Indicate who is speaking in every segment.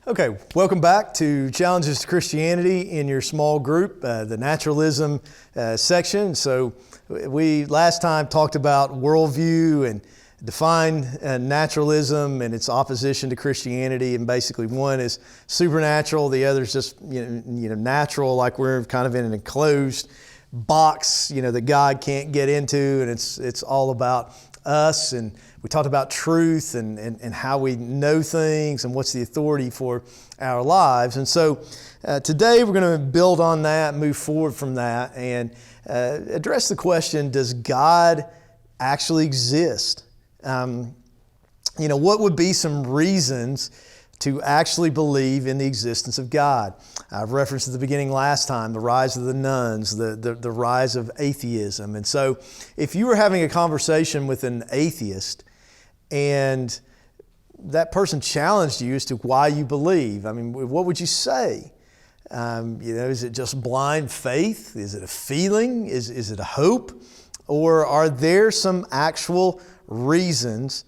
Speaker 1: Okay, welcome back to Challenges to Christianity in your small group, the Naturalism section. So we last time talked about worldview and defined naturalism and its opposition to Christianity. And basically one is supernatural, the other is just natural, like we're kind of in an enclosed box, that God can't get into, and it's all about us. And we talked about truth and how we know things and what's the authority for our lives. And so today we're going to build on that, move forward from that, and address the question, does God actually exist? What would be some reasons to actually believe in the existence of God? I've referenced at the beginning last time the rise of the nones, the rise of atheism. And so if you were having a conversation with an atheist and that person challenged you as to why you believe, what would you say? Is it just blind faith? Is it a feeling? Is it a hope? Or are there some actual reasons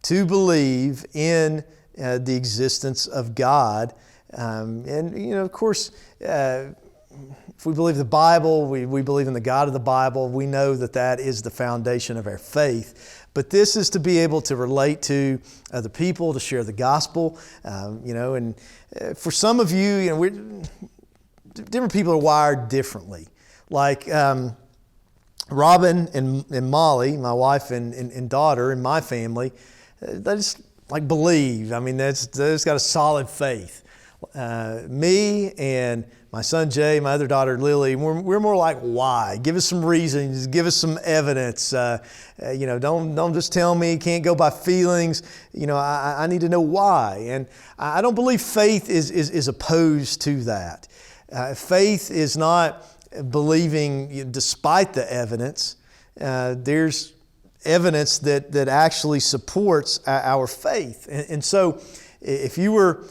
Speaker 1: to believe in the existence of God? Of course, if we believe the Bible, we believe in the God of the Bible, we know that is the foundation of our faith. But this is to be able to relate to other people, to share the gospel, and for some of you, different people are wired differently. Like Robin and Molly, my wife and daughter, and my family, they just believe. They just got a solid faith. Me and my son Jay, my other daughter Lily, we're more like, why? Give us some reasons, give us some evidence. Don't just tell me, can't go by feelings. I need to know why. And I don't believe faith is opposed to that. Faith is not believing despite the evidence. There's evidence that actually supports our faith. And so if you were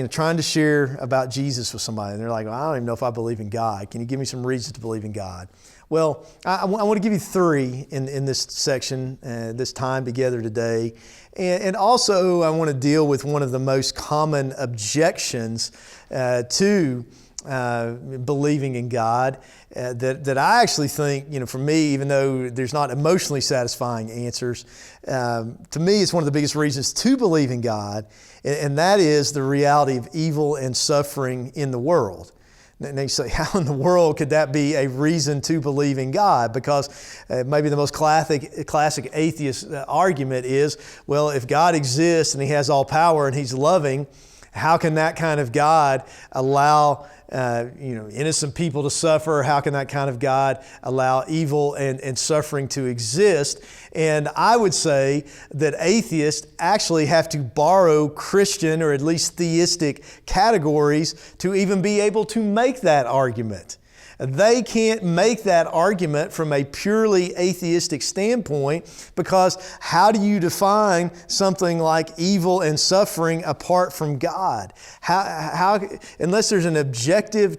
Speaker 1: trying to share about Jesus with somebody and they're like, well, I don't even know if I believe in God. Can you give me some reasons to believe in God? Well, I want to give you three in this section, this time together today. And also I want to deal with one of the most common objections to believing in God that I actually think, for me, even though there's not emotionally satisfying answers, to me it's one of the biggest reasons to believe in God, and that is the reality of evil and suffering in the world. And you say, how in the world could that be a reason to believe in God? Because maybe the most classic atheist argument is, well, if God exists and He has all power and He's loving, how can that kind of God allow innocent people to suffer? How can that kind of God allow evil and suffering to exist? And I would say that atheists actually have to borrow Christian or at least theistic categories to even be able to make that argument. They can't make that argument from a purely atheistic standpoint, because how do you define something like evil and suffering apart from God? How unless there's an objective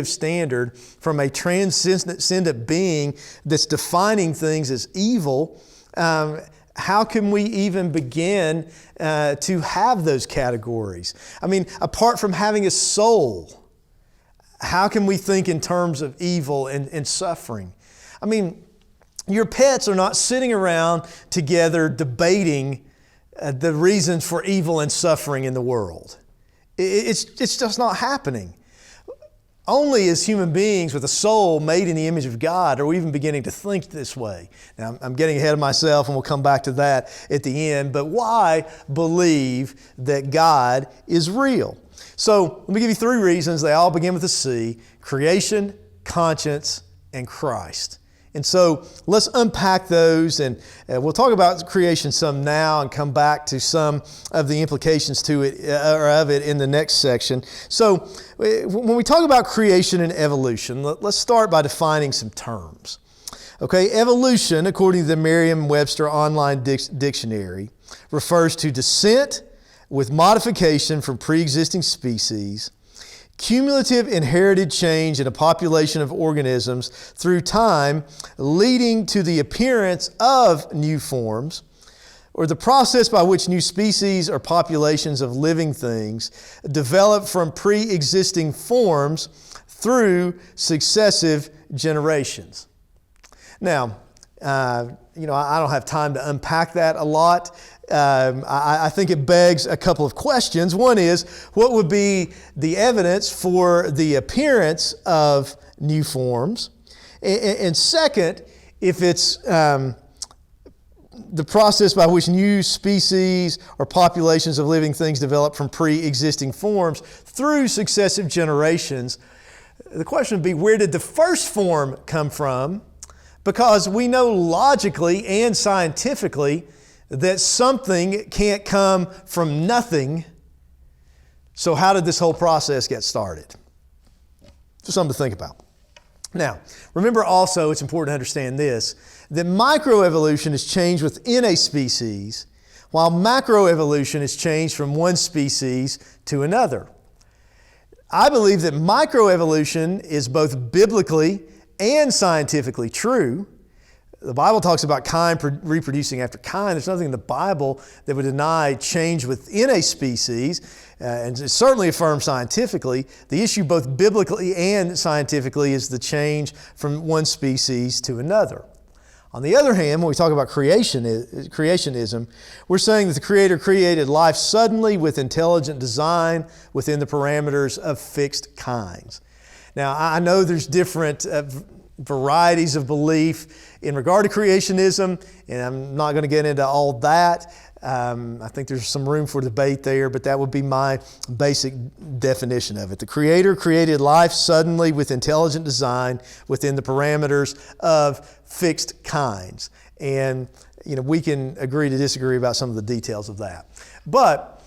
Speaker 1: standard from a transcendent being that's defining things as evil, how can we even begin to have those categories? Apart from having a soul, how can we think in terms of evil and suffering? Your pets are not sitting around together debating the reasons for evil and suffering in the world. It's just not happening. Only as human beings with a soul made in the image of God are we even beginning to think this way. Now, I'm getting ahead of myself, and we'll come back to that at the end. But why believe that God is real? So let me give you three reasons. They all begin with a C: creation, conscience, and Christ. And so let's unpack those, and we'll talk about creation some now and come back to some of the implications to it or of it in the next section. So when we talk about creation and evolution, let's start by defining some terms. Okay, evolution, according to the Merriam-Webster Online Dictionary, refers to descent with modification from pre-existing species, cumulative inherited change in a population of organisms through time, leading to the appearance of new forms, or the process by which new species or populations of living things develop from pre-existing forms through successive generations. Now, I don't have time to unpack that a lot. I think it begs a couple of questions. One is, what would be the evidence for the appearance of new forms? And second, if it's the process by which new species or populations of living things develop from pre-existing forms through successive generations, the question would be, where did the first form come from? Because we know logically and scientifically that something can't come from nothing. So how did this whole process get started? Just something to think about. Now, remember also, it's important to understand this, that microevolution is change within a species, while macroevolution is change from one species to another. I believe that microevolution is both biblically and scientifically true. The Bible talks about kind reproducing after kind. There's nothing in the Bible that would deny change within a species, and it certainly affirms scientifically. The issue both biblically and scientifically is the change from one species to another. On the other hand, when we talk about creationism, we're saying that the Creator created life suddenly with intelligent design within the parameters of fixed kinds. Now, I know there's different varieties of belief in regard to creationism, and I'm not going to get into all that. I think there's some room for debate there, but that would be my basic definition of it. The Creator created life suddenly with intelligent design within the parameters of fixed kinds. And we can agree to disagree about some of the details of that. But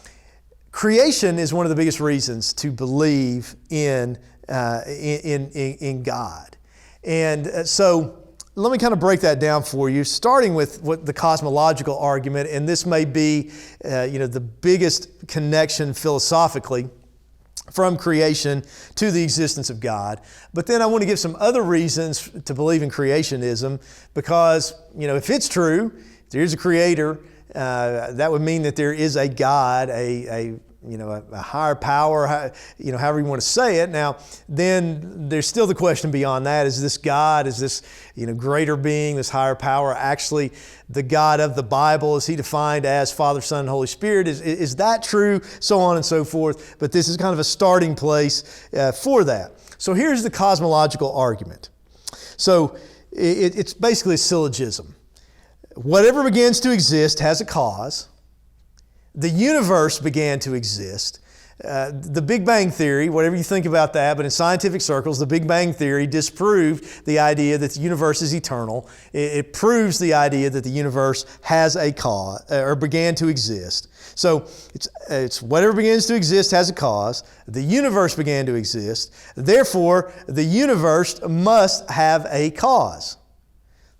Speaker 1: creation is one of the biggest reasons to believe in God. And so let me kind of break that down for you, starting with what the cosmological argument, and this may be the biggest connection philosophically from creation to the existence of God. But then I want to give some other reasons to believe in creationism, because if it's true, if there is a creator, that would mean that there is a God, a higher power, however you want to say it. Now, then there's still the question beyond that. Is this God, is this, greater being, this higher power, actually the God of the Bible? Is He defined as Father, Son, and Holy Spirit? Is that true? So on and so forth. But this is kind of a starting place for that. So here's the cosmological argument. So it's basically a syllogism. Whatever begins to exist has a cause. The universe began to exist. The Big Bang Theory, whatever you think about that, but in scientific circles, the Big Bang Theory disproved the idea that the universe is eternal. It proves the idea that the universe has a cause, or began to exist. So it's whatever begins to exist has a cause. The universe began to exist. Therefore, the universe must have a cause.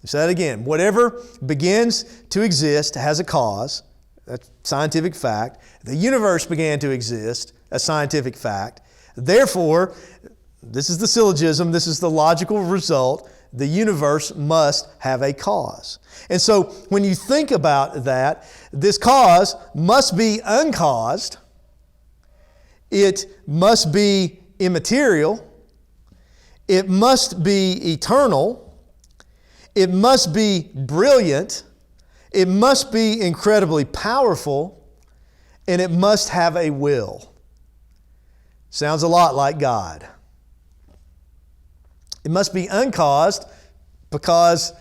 Speaker 1: Let's say that again. Whatever begins to exist has a cause. That's scientific fact. The universe began to exist, a scientific fact. Therefore, this is the syllogism, this is the logical result, the universe must have a cause. And so when you think about that, this cause must be uncaused, it must be immaterial, it must be eternal, it must be brilliant, it must be incredibly powerful, and it must have a will. Sounds a lot like God. It must be uncaused because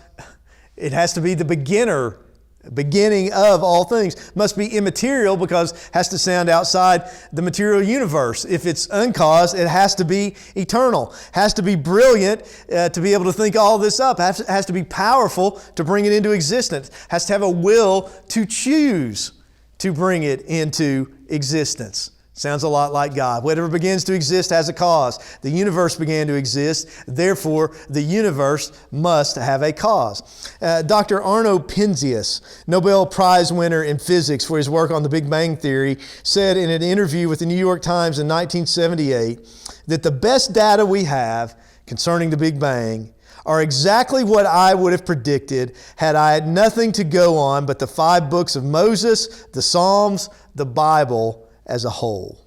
Speaker 1: it has to be the beginning of all things. It must be immaterial because it has to sound outside the material universe. If it's uncaused, it has to be eternal. It has to be brilliant to be able to think all this up. It has to be powerful to bring it into existence. It has to have a will to choose to bring it into existence. Sounds a lot like God. Whatever begins to exist has a cause. The universe began to exist. Therefore, the universe must have a cause. Dr. Arno Penzias, Nobel Prize winner in physics for his work on the Big Bang Theory, said in an interview with the New York Times in 1978 that the best data we have concerning the Big Bang are exactly what I would have predicted had I had nothing to go on but the 5 books of Moses, the Psalms, the Bible as a whole.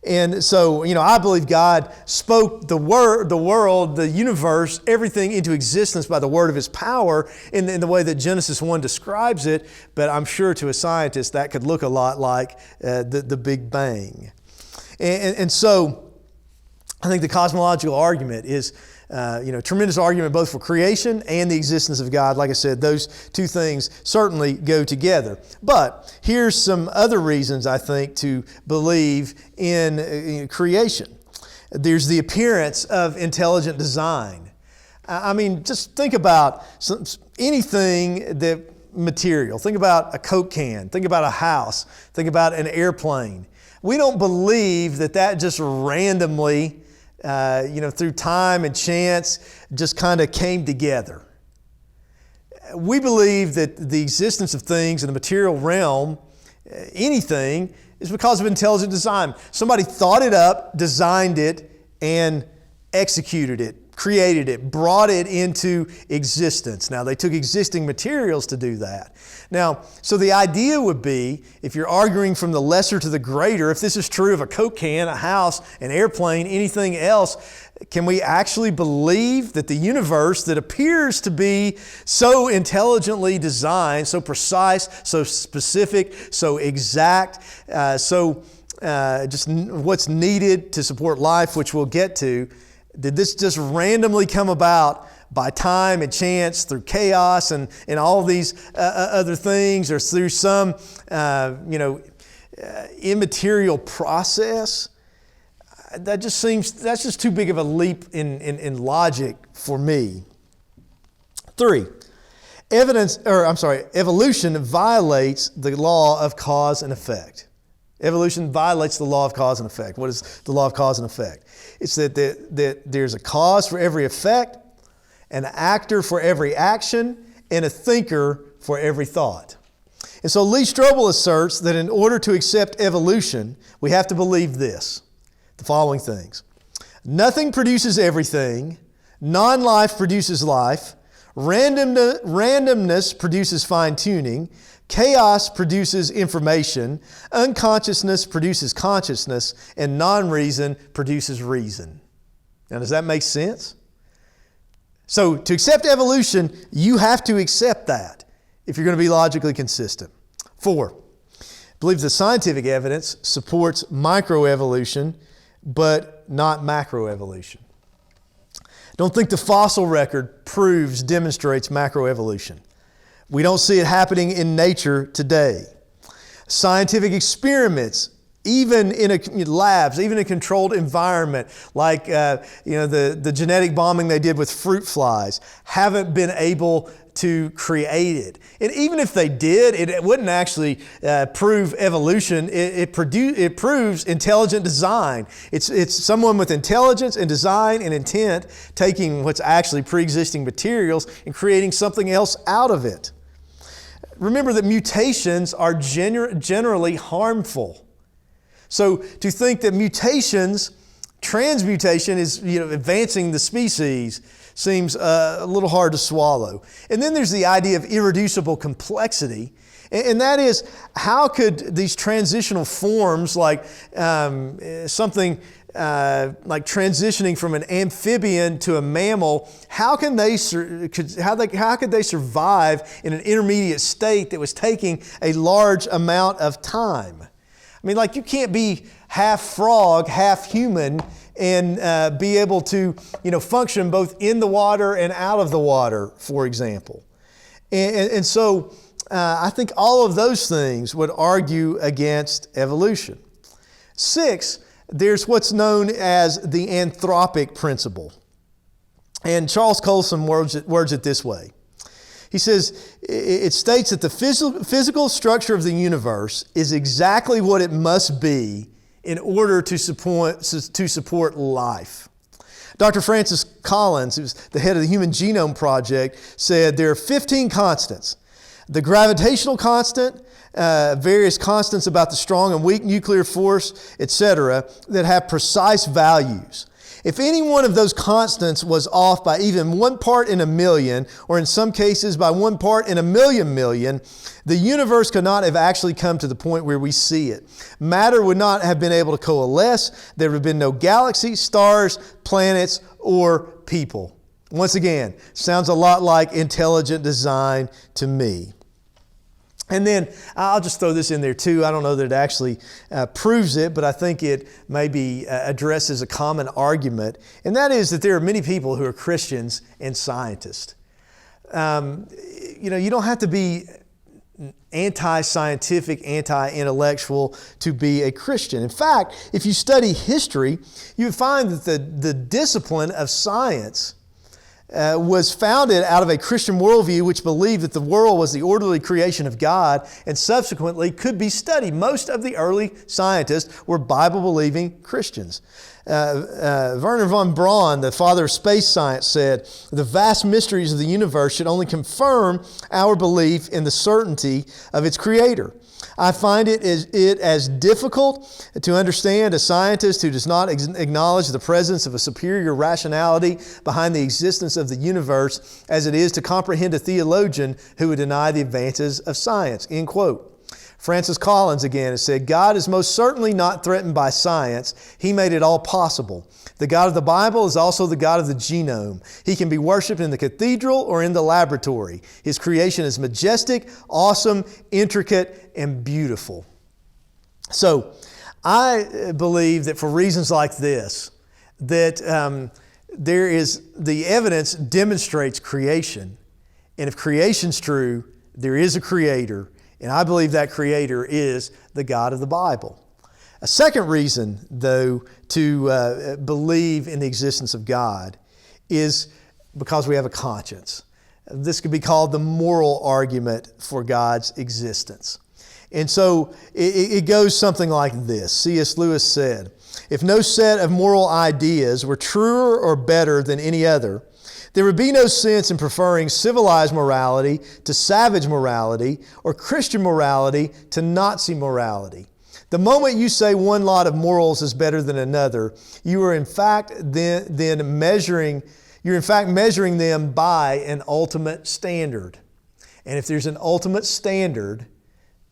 Speaker 1: And so, I believe God spoke the world, the universe, everything into existence by the word of His power in the way that Genesis 1 describes it. But I'm sure to a scientist that could look a lot like the Big Bang. And so I think the cosmological argument is tremendous argument both for creation and the existence of God. Like I said, those two things certainly go together. But here's some other reasons, I think, to believe in creation. There's the appearance of intelligent design. I mean, just think about anything that material. Think about a Coke can. Think about a house. Think about an airplane. We don't believe that just randomly through time and chance, just kind of came together. We believe that the existence of things in the material realm, anything, is because of intelligent design. Somebody thought it up, designed it, and executed it, created it, brought it into existence. Now, they took existing materials to do that. Now, so the idea would be, if you're arguing from the lesser to the greater, if this is true of a Coke can, a house, an airplane, anything else, can we actually believe that the universe that appears to be so intelligently designed, so precise, so specific, so exact, just what's needed to support life, which we'll get to, did this just randomly come about by time and chance through chaos and all these other things, or through some immaterial process? That's just too big of a leap in logic for me. 3, evolution violates the law of cause and effect. Evolution violates the law of cause and effect. What is the law of cause and effect? It's that there's a cause for every effect, an actor for every action, and a thinker for every thought. And so Lee Strobel asserts that in order to accept evolution, we have to believe the following things. Nothing produces everything. Non-life produces life. Randomness produces fine-tuning. Chaos produces information. Unconsciousness produces consciousness. And non-reason produces reason. Now, does that make sense? So, to accept evolution, you have to accept that if you're going to be logically consistent. 4, I believe the scientific evidence supports microevolution, but not macroevolution. Don't think the fossil record demonstrates macroevolution. We don't see it happening in nature today. Scientific experiments, even in labs, even in a controlled environment, like the genetic bombing they did with fruit flies, haven't been able to create it. And even if they did, it wouldn't actually prove evolution. It proves intelligent design. It's someone with intelligence and design and intent taking what's actually pre-existing materials and creating something else out of it. Remember that mutations are generally harmful. So to think that transmutation is advancing the species seems a little hard to swallow. And then there's the idea of irreducible complexity. And that is, how could these transitional forms, like something like transitioning from an amphibian to a mammal, how could they survive in an intermediate state that was taking a large amount of time? I mean, like, you can't be half frog, half human, and be able to, function both in the water and out of the water, for example. And so I think all of those things would argue against evolution. 6, there's what's known as the anthropic principle. And Charles Colson words it this way. He says, it states that the physical structure of the universe is exactly what it must be in order to support life. Dr. Francis Collins, who's the head of the Human Genome Project, said there are 15 constants. The gravitational constant, various constants about the strong and weak nuclear force, etc., that have precise values. If any one of those constants was off by even 1 part in a million, or in some cases by 1 part in a million, the universe could not have actually come to the point where we see it. Matter would not have been able to coalesce. There would have been no galaxies, stars, planets, or people. Once again, sounds a lot like intelligent design to me. And then I'll just throw this in there too. I don't know that it actually proves it, but I think it maybe addresses a common argument. And that is that there are many people who are Christians and scientists. You don't have to be anti-scientific, anti-intellectual to be a Christian. In fact, if you study history, you would find that the discipline of science was founded out of a Christian worldview which believed that the world was the orderly creation of God and subsequently could be studied. Most of the early scientists were Bible-believing Christians. Wernher von Braun, the father of space science, said, "The vast mysteries of the universe should only confirm our belief in the certainty of its creator. I find it as difficult to understand a scientist who does not acknowledge the presence of a superior rationality behind the existence of the universe as it is to comprehend a theologian who would deny the advances of science." End quote. Francis Collins again has said, "God is most certainly not threatened by science. He made it all possible. The God of the Bible is also the God of the genome. He can be worshiped in the cathedral or in the laboratory. His creation is majestic, awesome, intricate, and beautiful." So I believe that for reasons like this, that the evidence demonstrates creation. And if creation's true, there is a creator. And I believe that creator is the God of the Bible. A second reason, though, to believe in the existence of God is because we have a conscience. This could be called the moral argument for God's existence. And so it goes something like this. C.S. Lewis said, "If no set of moral ideas were truer or better than any other, there would be no sense in preferring civilized morality to savage morality or Christian morality to Nazi morality. The moment you say one lot of morals is better than another, you are in fact measuring them by an ultimate standard. And if there's an ultimate standard,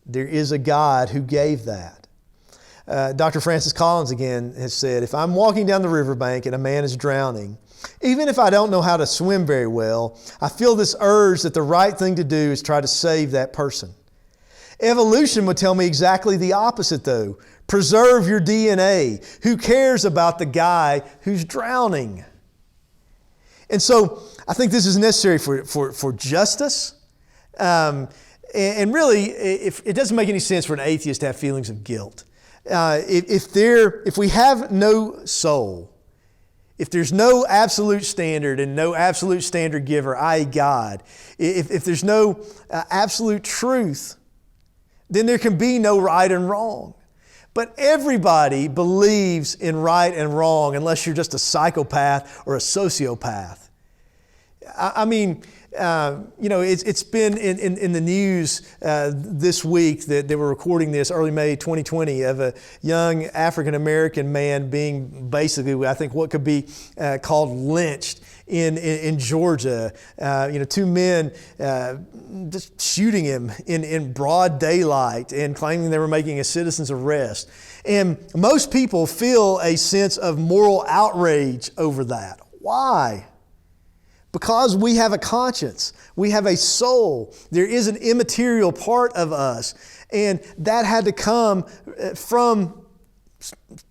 Speaker 1: there is a God who gave that." Dr. Francis Collins again has said, "If I'm walking down the riverbank and a man is drowning, even if I don't know how to swim very well, I feel this urge that the right thing to do is try to save that person. Evolution would tell me exactly the opposite though. Preserve your DNA. Who cares about the guy who's drowning?" And so I think this is necessary for justice. And really, it doesn't make any sense for an atheist to have feelings of guilt. If we have no soul, if there's no absolute standard and no absolute standard giver, i.e. God, if there's no absolute truth, then there can be no right and wrong. But everybody believes in right and wrong unless you're just a psychopath or a sociopath. It's been in the news this week that they were recording this early May 2020 of a young African-American man being basically, I think, what could be called lynched in Georgia. 2 men just shooting him in broad daylight and claiming they were making a citizen's arrest. And most people feel a sense of moral outrage over that. Why? Because we have a conscience. We have a soul. There is an immaterial part of us. And that had to come from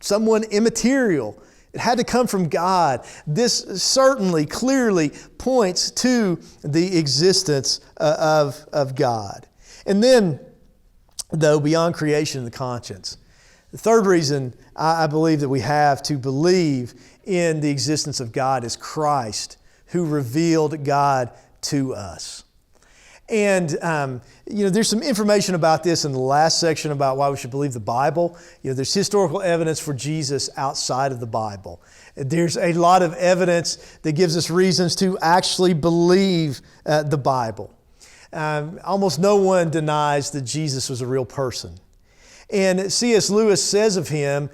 Speaker 1: someone immaterial. It had to come from God. This certainly, clearly points to the existence of God. And then, though, beyond creation and the conscience, the third reason I believe that we have to believe in the existence of God is Christ, who revealed God to us. And, there's some information about this in the last section about why we should believe the Bible. There's historical evidence for Jesus outside of the Bible. There's a lot of evidence that gives us reasons to actually believe the Bible. Almost no one denies that Jesus was a real person. And C.S. Lewis says of him,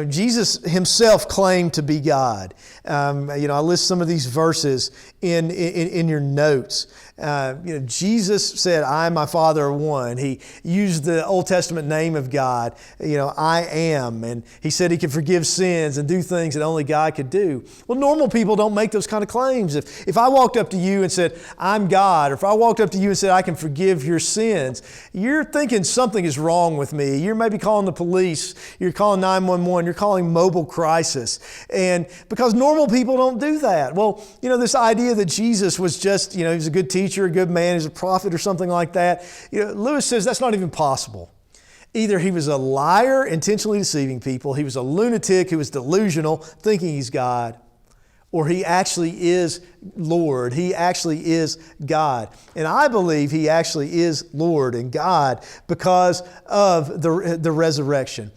Speaker 1: Jesus himself claimed to be God. I list some of these verses in your notes. Jesus said, I and my Father are one. He used the Old Testament name of God, I am. And he said he could forgive sins and do things that only God could do. Well, normal people don't make those kind of claims. If I walked up to you and said, I'm God, or if I walked up to you and said, I can forgive your sins, you're thinking something is wrong with me. You're maybe calling the police, you're calling 911, you're calling mobile crisis. And because normal people don't do that. Well, this idea that Jesus was just, he was a good teacher, a good man, he's a prophet or something like that. Lewis says that's not even possible. Either he was a liar, intentionally deceiving people, he was a lunatic who was delusional, thinking he's God, or he actually is Lord. He actually is God. And I believe he actually is Lord and God because of the resurrection.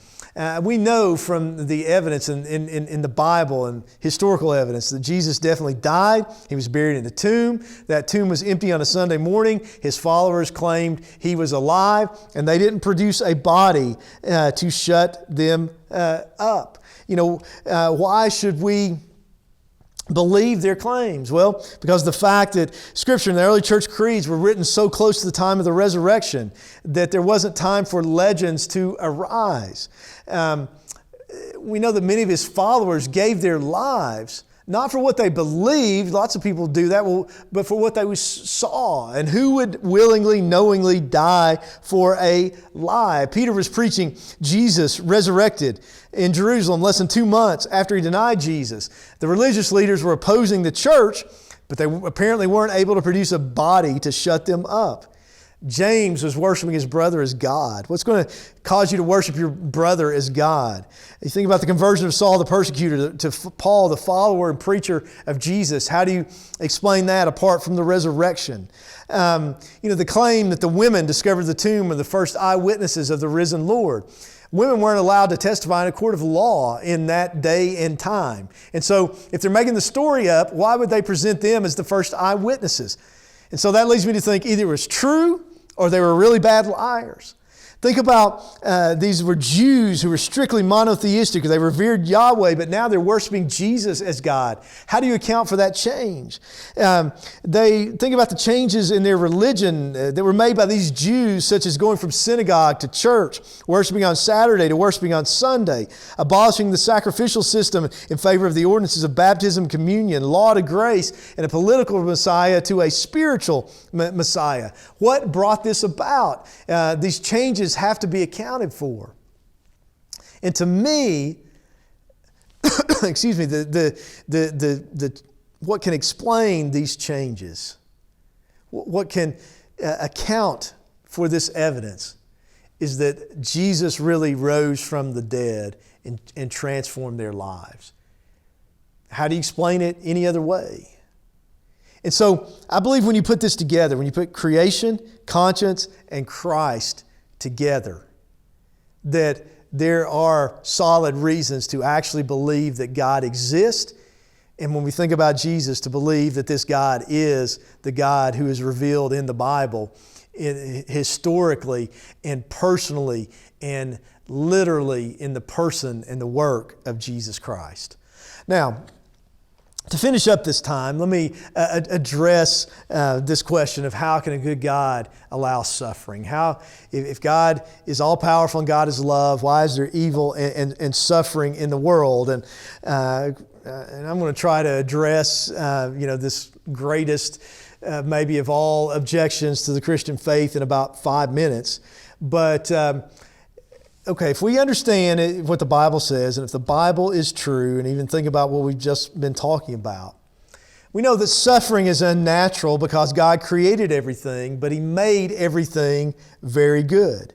Speaker 1: We know from the evidence in the Bible and historical evidence that Jesus definitely died. He was buried in the tomb. That tomb was empty on a Sunday morning. His followers claimed he was alive, and they didn't produce a body to shut them up. Why should we believe their claims? Well, because the fact that Scripture and the early church creeds were written so close to the time of the resurrection that there wasn't time for legends to arise. We know that many of his followers gave their lives not for what they believed, lots of people do that, but for what they saw. And who would willingly, knowingly die for a lie? Peter was preaching Jesus resurrected in Jerusalem less than 2 months after he denied Jesus. The religious leaders were opposing the church, but they apparently weren't able to produce a body to shut them up. James was worshiping his brother as God. What's going to cause you to worship your brother as God? You think about the conversion of Saul the persecutor to Paul, the follower and preacher of Jesus. How do you explain that apart from the resurrection? The claim that the women discovered the tomb are the first eyewitnesses of the risen Lord. Women weren't allowed to testify in a court of law in that day and time. And so if they're making the story up, why would they present them as the first eyewitnesses? And so that leads me to think either it was true or they were really bad liars. Think about these were Jews who were strictly monotheistic. They revered Yahweh, but now they're worshiping Jesus as God. How do you account for that change? They think about the changes in their religion that were made by these Jews, such as going from synagogue to church, worshiping on Saturday to worshiping on Sunday, abolishing the sacrificial system in favor of the ordinances of baptism, communion, law to grace, and a political Messiah to a spiritual Messiah. What brought this about? These changes have to be accounted for. And to me, excuse me, what can explain these changes, what can account for this evidence, is that Jesus really rose from the dead and transformed their lives. How do you explain it any other way? And so I believe when you put this together, when you put creation, conscience, and Christ together, that there are solid reasons to actually believe that God exists. And when we think about Jesus, to believe that this God is the God who is revealed in the Bible historically and personally and literally in the person and the work of Jesus Christ. Now, to finish up this time, let me address this question of how can a good God allow suffering? If God is all-powerful and God is love, why is there evil and suffering in the world? And I'm going to try to address this greatest maybe of all objections to the Christian faith in about 5 minutes. But okay, if we understand what the Bible says, and if the Bible is true, and even think about what we've just been talking about, we know that suffering is unnatural because God created everything, but He made everything very good.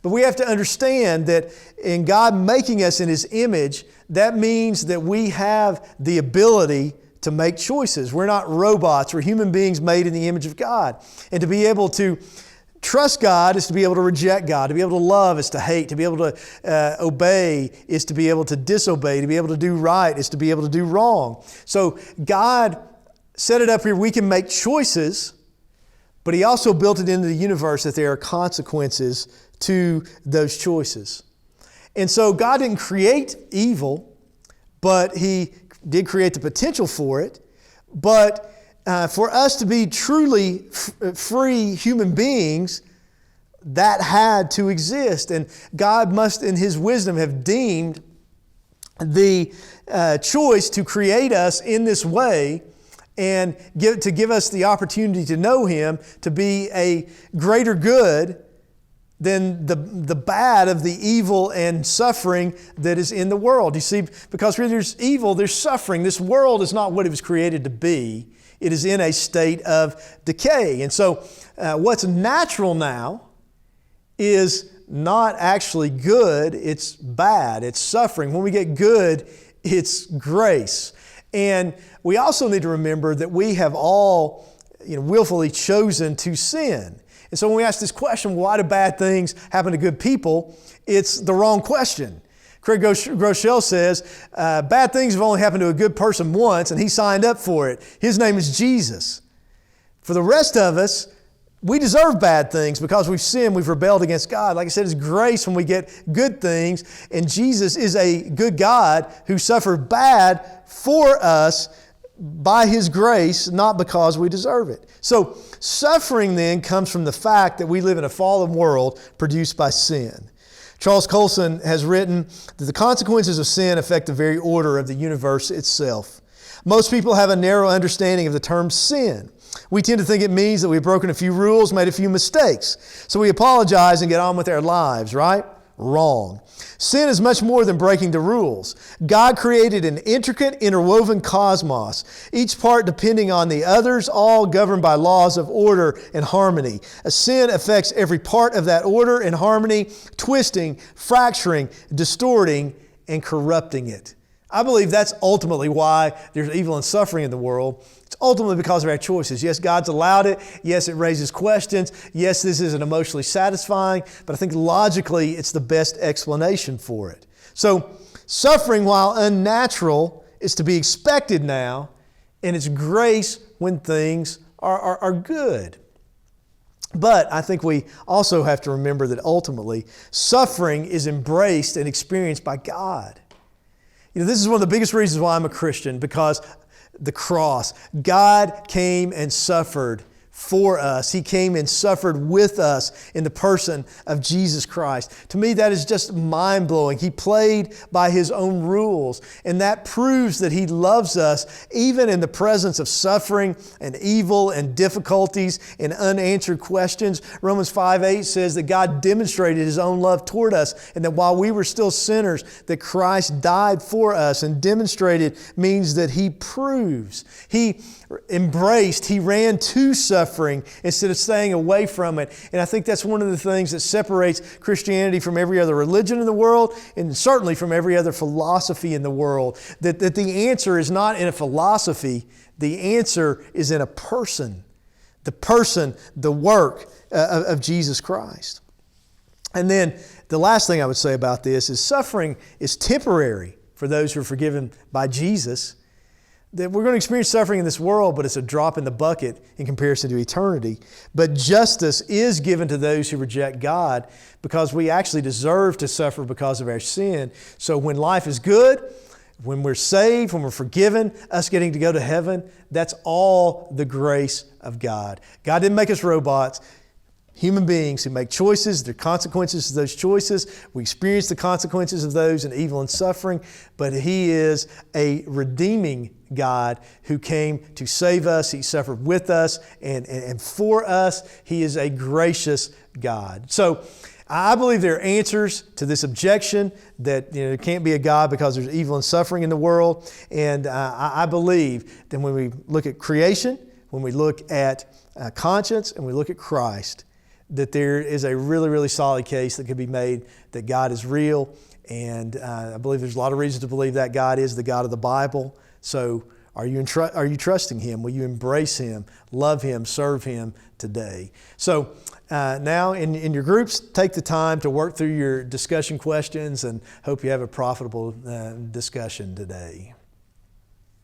Speaker 1: But we have to understand that in God making us in His image, that means that we have the ability to make choices. We're not robots. We're human beings made in the image of God. And to be able to trust God is to be able to reject God. To be able to love is to hate. To be able to obey is to be able to disobey. To be able to do right is to be able to do wrong. So God set it up here. We can make choices, but He also built it into the universe that there are consequences to those choices. And so God didn't create evil, but He did create the potential for it. But for us to be truly free human beings, that had to exist. And God must, in His wisdom, have deemed the choice to create us in this way and to give us the opportunity to know Him to be a greater good than the bad of the evil and suffering that is in the world. You see, because where there's evil, there's suffering. This world is not what it was created to be. It is in a state of decay. And so what's natural now is not actually good, it's bad, it's suffering. When we get good, it's grace. And we also need to remember that we have all willfully chosen to sin. And so when we ask this question, why do bad things happen to good people? It's the wrong question. Craig Groeschel says, bad things have only happened to a good person once, and he signed up for it. His name is Jesus. For the rest of us, we deserve bad things because we've sinned, we've rebelled against God. Like I said, it's grace when we get good things, and Jesus is a good God who suffered bad for us by His grace, not because we deserve it. So suffering then comes from the fact that we live in a fallen world produced by sin. Charles Colson has written that the consequences of sin affect the very order of the universe itself. Most people have a narrow understanding of the term sin. We tend to think it means that we've broken a few rules, made a few mistakes. So we apologize and get on with our lives, right? Wrong. Sin is much more than breaking the rules. God created an intricate, interwoven cosmos, each part depending on the others, all governed by laws of order and harmony. A sin affects every part of that order and harmony, twisting, fracturing, distorting, and corrupting it. I believe that's ultimately why there's evil and suffering in the world. It's ultimately because of our choices. Yes, God's allowed it. Yes, it raises questions. Yes, this isn't emotionally satisfying, but I think logically it's the best explanation for it. So suffering, while unnatural, is to be expected now, and it's grace when things are good. But I think we also have to remember that ultimately suffering is embraced and experienced by God. This is one of the biggest reasons why I'm a Christian, because the cross. God came and suffered for us. He came and suffered with us in the person of Jesus Christ. To me, that is just mind-blowing. He played by His own rules, and that proves that He loves us even in the presence of suffering and evil and difficulties and unanswered questions. Romans 5:8 says that God demonstrated His own love toward us, and that while we were still sinners, that Christ died for us. And demonstrated means that He proves. He embraced, He ran to suffering instead of staying away from it. And I think that's one of the things that separates Christianity from every other religion in the world, and certainly from every other philosophy in the world. That the answer is not in a philosophy, the answer is in a person. The work of Jesus Christ. And then the last thing I would say about this is suffering is temporary for those who are forgiven by Jesus. That we're going to experience suffering in this world, but it's a drop in the bucket in comparison to eternity. But justice is given to those who reject God, because we actually deserve to suffer because of our sin. So when life is good, when we're saved, when we're forgiven, us getting to go to heaven, that's all the grace of God. God didn't make us robots. Human beings who make choices, there are consequences to those choices. We experience the consequences of those in evil and suffering, but He is a redeeming God who came to save us. He suffered with us and for us. He is a gracious God. So I believe there are answers to this objection that there can't be a God because there's evil and suffering in the world. And I believe that when we look at creation, when we look at conscience, and we look at Christ, that there is a really, really solid case that could be made that God is real. And I believe there's a lot of reasons to believe that God is the God of the Bible. So are you trusting Him? Will you embrace Him, love Him, serve Him today? So now in your groups, take the time to work through your discussion questions, and hope you have a profitable discussion today.